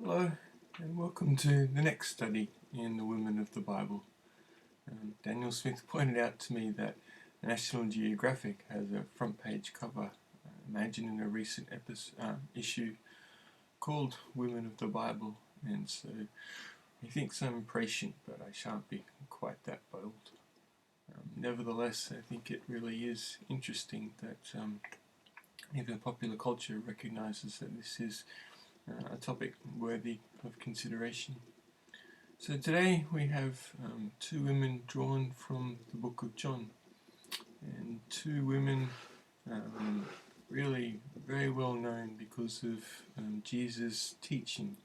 Hello, and welcome to the next study in the Women of the Bible. Daniel Smith pointed out to me that National Geographic has a front page cover, imagine in a recent issue called Women of the Bible, and so he thinks I'm prescient, but I shan't be quite that bold. Nevertheless, I think it really is interesting that even popular culture recognises that this is a topic worthy of consideration. So today we have two women drawn from the book of John, and two women really very well known because of Jesus' teaching.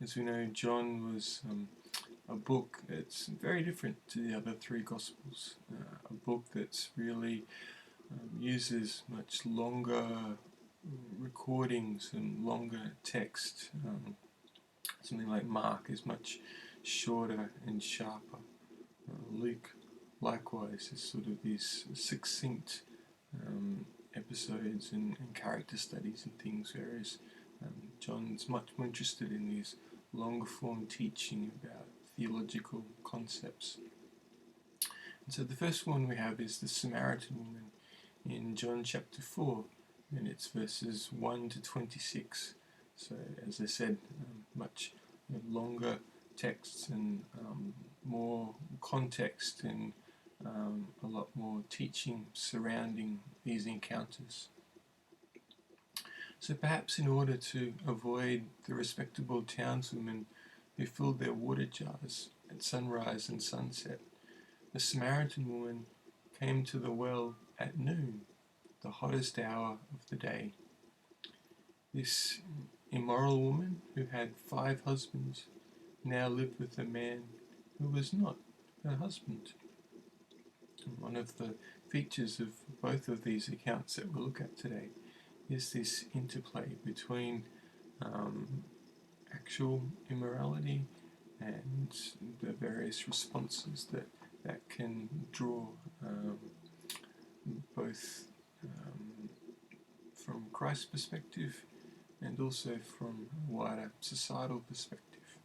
As we know, John was a book that's very different to the other three Gospels, a book that's really uses much longer recordings and longer text. Something like Mark is much shorter and sharper. Luke, likewise, is sort of these succinct episodes and character studies and things, whereas John's much more interested in these longer form teaching about theological concepts. And so the first one we have is the Samaritan woman in John chapter 4, and it's verses 1 to 26. So, as I said, much longer texts and more context and a lot more teaching surrounding these encounters. So perhaps in order to avoid the respectable townswomen who filled their water jars at sunrise and sunset, the Samaritan woman came to the well at noon, the hottest hour of the day. This immoral woman, who had 5 husbands, now lived with a man who was not her husband. And one of the features of both of these accounts that we'll look at today is this interplay between actual immorality and the various responses that can draw both from Christ's perspective and also from a wider societal perspective.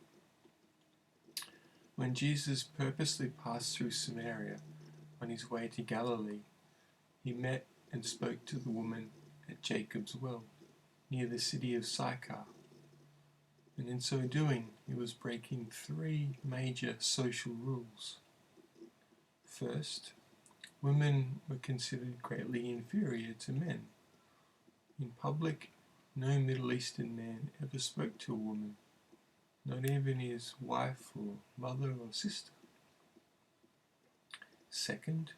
When Jesus purposely passed through Samaria on his way to Galilee, he met and spoke to the woman at Jacob's well, near the city of Sychar. And in so doing, he was breaking 3 major social rules. First, women were considered greatly inferior to men. In public, no Middle Eastern man ever spoke to a woman, not even his wife or mother or sister. Second,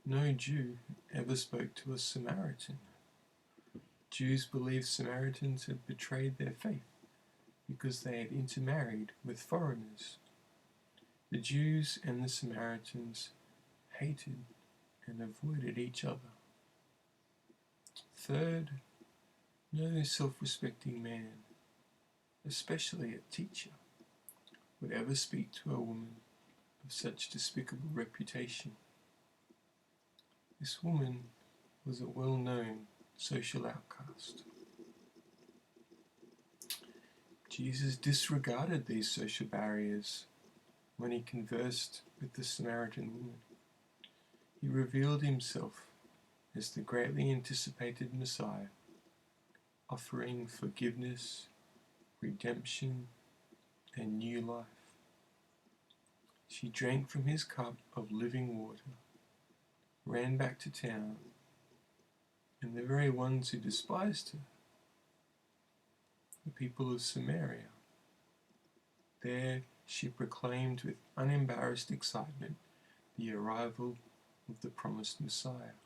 no Jew ever spoke to a Samaritan. Jews believed Samaritans had betrayed their faith because they had intermarried with foreigners. The Jews and the Samaritans hated and avoided each other. Third, no self-respecting man, especially a teacher, would ever speak to a woman of such despicable reputation. This woman was a well-known social outcast. Jesus disregarded these social barriers when he conversed with the Samaritan woman. He revealed himself as the greatly anticipated Messiah, offering forgiveness, redemption, and new life. She drank from his cup of living water, ran back to town, and the very ones who despised her, the people of Samaria, there she proclaimed with unembarrassed excitement the arrival of the promised Messiah.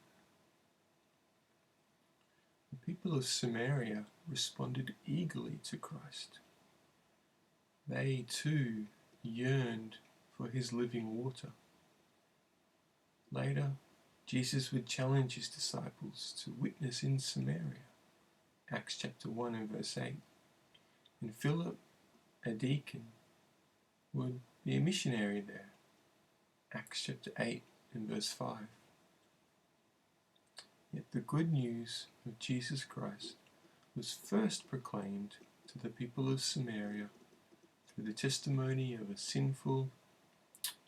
The people of Samaria responded eagerly to Christ. They too yearned for his living water. Later, Jesus would challenge his disciples to witness in Samaria, Acts chapter 1 and verse 8. And Philip, a deacon, would be a missionary there, Acts chapter 8 and verse 5. Yet the good news of Jesus Christ was first proclaimed to to the people of Samaria through the testimony of a sinful,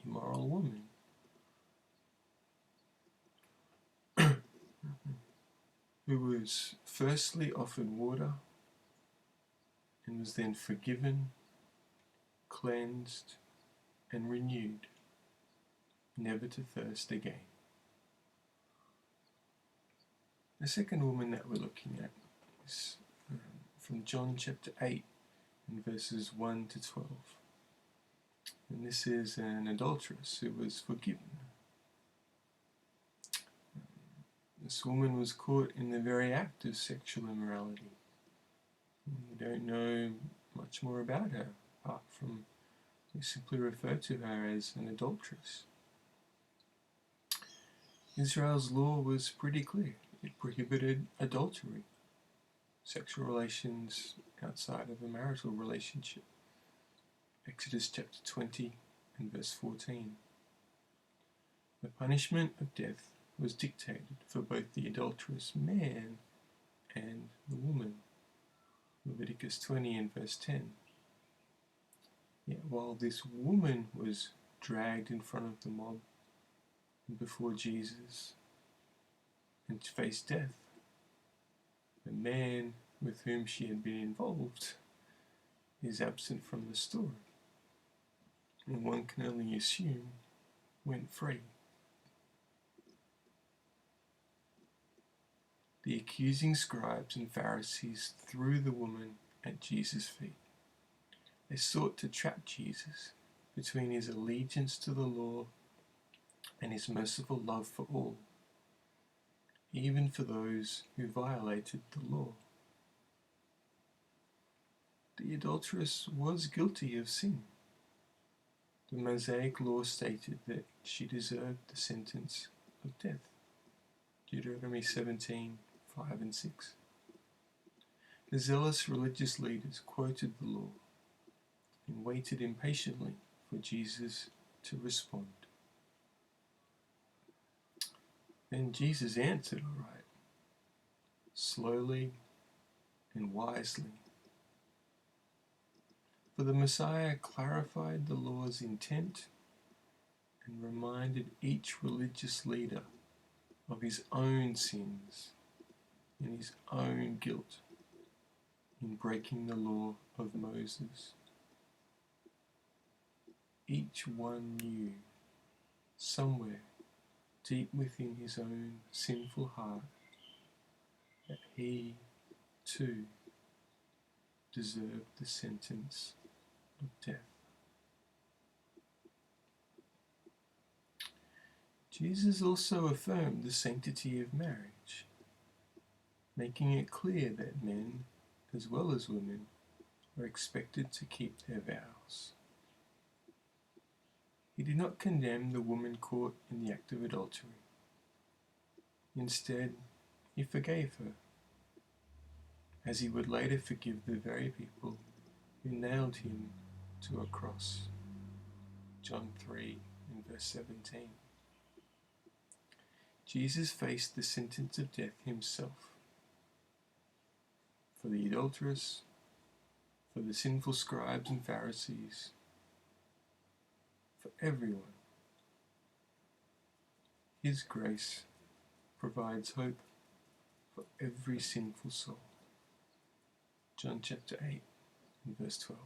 immoral woman who was firstly offered water and was then forgiven, cleansed, and renewed, never to thirst again. The second woman that we're looking at is from John chapter 8 and verses 1 to 12. And this is an adulteress who was forgiven. This woman was caught in the very act of sexual immorality. We don't know much more about her, apart from we simply refer to her as an adulteress. Israel's law was pretty clear. It prohibited adultery, sexual relations outside of a marital relationship. Exodus chapter 20 and verse 14. The punishment of death was dictated for both the adulterous man and the woman. Leviticus 20 and verse 10. Yet while this woman was dragged in front of the mob before Jesus and to face death, the man with whom she had been involved is absent from the story, and one can only assume went free. The accusing scribes and Pharisees threw the woman at Jesus' feet. They sought to trap Jesus between his allegiance to the law and his merciful love for all, even for those who violated the law. The adulteress was guilty of sin. The Mosaic law stated that she deserved the sentence of death. Deuteronomy 17, 5 and 6. The zealous religious leaders quoted the law and waited impatiently for Jesus to respond. Then Jesus answered all right, slowly and wisely. For the Messiah clarified the law's intent and reminded each religious leader of his own sins and his own guilt in breaking the law of Moses. Each one knew somewhere deep within his own sinful heart that he too deserved the sentence of death. Jesus also affirmed the sanctity of marriage, making it clear that men, as well as women, are expected to keep their vows. He did not condemn the woman caught in the act of adultery. Instead, he forgave her, as he would later forgive the very people who nailed him to a cross. John 3 and verse 17. Jesus faced the sentence of death himself for the adulteress, for the sinful scribes and Pharisees, for everyone. His grace provides hope for every sinful soul. John chapter 8 and verse 12.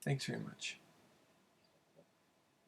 Thanks very much.